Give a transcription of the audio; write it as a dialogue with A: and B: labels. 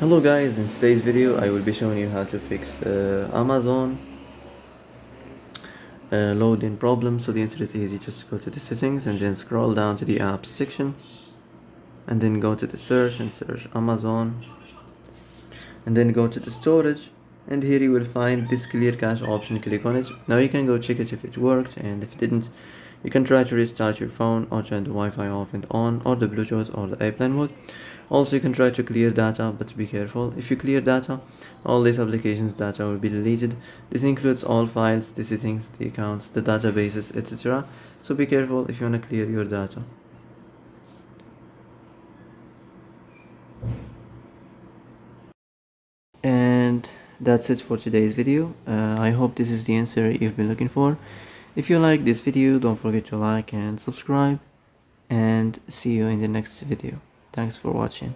A: Hello guys, in today's video I will be showing you how to fix the Amazon loading problem. So the answer is easy. Just go to the settings and then scroll down to the apps section and then go to the search and search Amazon and then go to the storage, and here you will find this clear cache option. Click on it. Now you can go check it if it worked, and if it didn't, you can try to restart your phone or turn the Wi-Fi off and on, or the Bluetooth or the airplane mode. Also, you can try to clear data, but be careful. If you clear data, all these applications data will be deleted. This includes all files, the settings, the accounts, the databases, etc. So be careful if you want to clear your data. And that's it for today's video. I hope this is the answer you've been looking for. If you like this video, don't forget to like and subscribe, and see you in the next video. Thanks for watching.